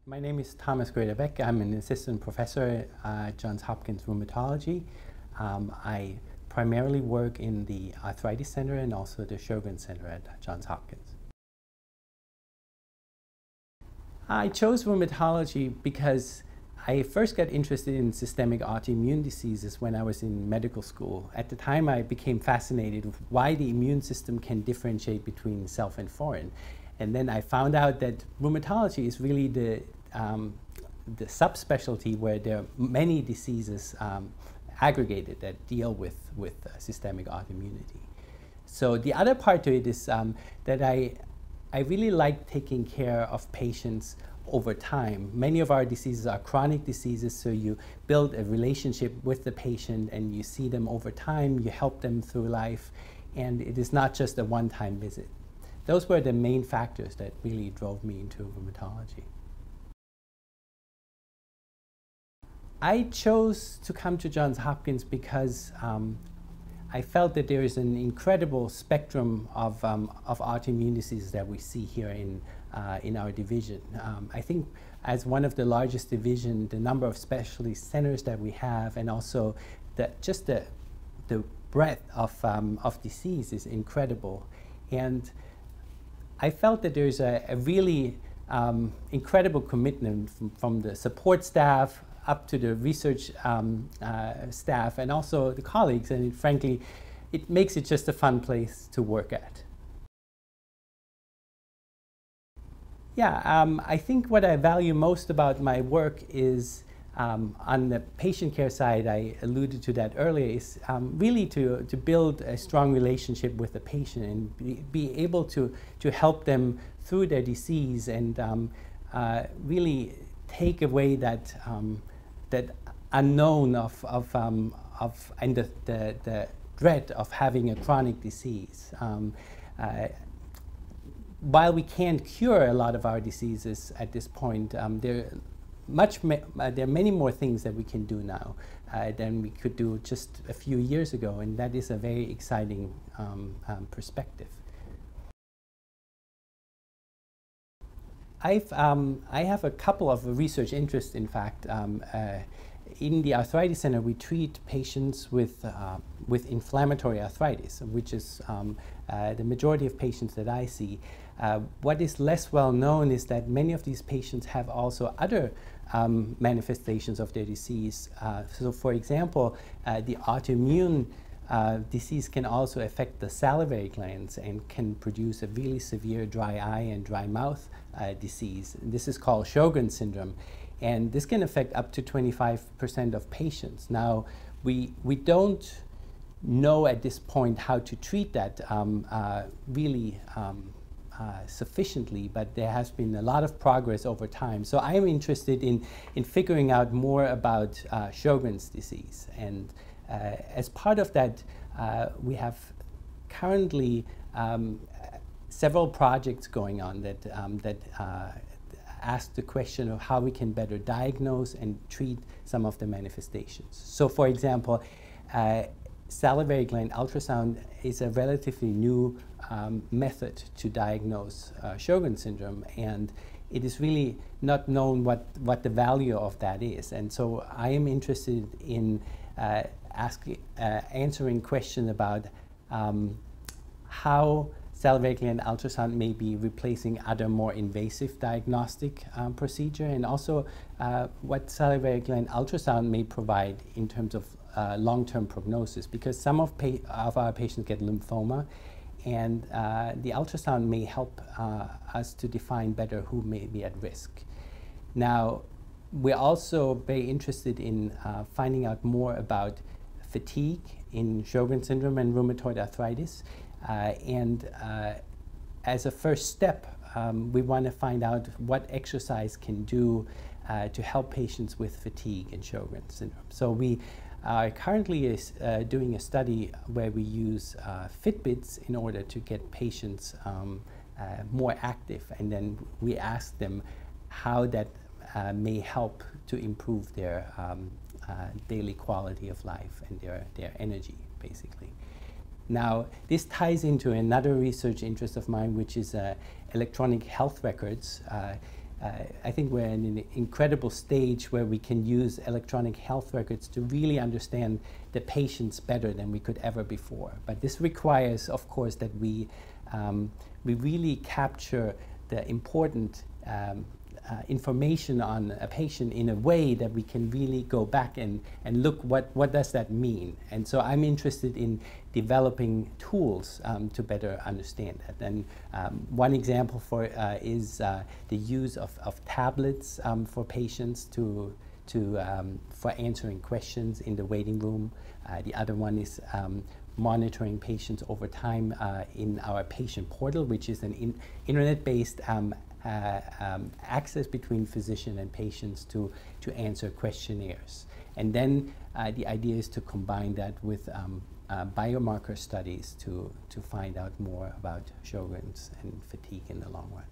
My name is Grader-Beck. I'm an assistant professor at Johns Hopkins Rheumatology. I primarily work in the Arthritis Center and also the Sjogren's Center at Johns Hopkins. I chose rheumatology because I first got interested in systemic autoimmune diseases when I was in medical school. At the time, I became fascinated with why the immune system can differentiate between self and foreign. And then I found out that rheumatology is really the subspecialty where there are many diseases aggregated that deal with systemic autoimmunity. So the other part to it is that I really like taking care of patients over time. Many of our diseases are chronic diseases, so you build a relationship with the patient and you see them over time, you help them through life, and it is not just a one-time visit. Those were the main factors that really drove me into rheumatology. I chose to come to Johns Hopkins because I felt that there is an incredible spectrum of autoimmune diseases that we see here in our division. I think as one of the largest divisions, the number of specialty centers that we have, and also just the breadth of disease is incredible. And I felt that there's a really incredible commitment from the support staff up to the research staff and also the colleagues, and frankly, it makes it just a fun place to work at. Yeah, I think what I value most about my work is on the patient care side, I alluded to that earlier, is really to build a strong relationship with the patient and be able to help them through their disease and really take away that unknown and the dread of having a chronic disease. While we can't cure a lot of our diseases at this point, there are many more things that we can do now than we could do just a few years ago, and that is a very exciting perspective. I have a couple of research interests, in fact. In the Arthritis Center, we treat patients with inflammatory arthritis, which is the majority of patients that I see. What is less well known is that many of these patients have also other manifestations of their disease. So for example, the autoimmune disease can also affect the salivary glands and can produce a really severe dry eye and dry mouth disease. This is called Sjogren's syndrome, and this can affect up to 25% of patients. Now, we don't know at this point how to treat that really sufficiently, but there has been a lot of progress over time. So I am interested in figuring out more about Sjogren's disease, and as part of that, we have currently several projects going on that ask the question of how we can better diagnose and treat some of the manifestations. So for example, salivary gland ultrasound is a relatively new method to diagnose Sjogren's syndrome, and it is really not known what the value of that is. And so I am interested in answering questions about how salivary gland ultrasound may be replacing other more invasive diagnostic procedure, and also what salivary gland ultrasound may provide in terms of long-term prognosis, because some of our patients get lymphoma, and the ultrasound may help us to define better who may be at risk. Now, we're also very interested in finding out more about fatigue in Sjogren's syndrome and rheumatoid arthritis. And as a first step, we want to find out what exercise can do to help patients with fatigue in Sjogren's syndrome. So we are currently doing a study where we use Fitbits in order to get patients more active, and then we ask them how that may help to improve their daily quality of life and their energy, basically. Now, this ties into another research interest of mine, which is electronic health records. I think we're in an incredible stage where we can use electronic health records to really understand the patients better than we could ever before. But this requires, of course, that we really capture the important information on a patient in a way that we can really go back and look what does that mean. And so I'm interested in developing tools to better understand that. And one example for is the use of tablets for patients for answering questions in the waiting room. The other one is monitoring patients over time in our patient portal, which is an internet-based access between physician and patients to answer questionnaires. And then the idea is to combine that with biomarker studies to find out more about Sjogren's and fatigue in the long run.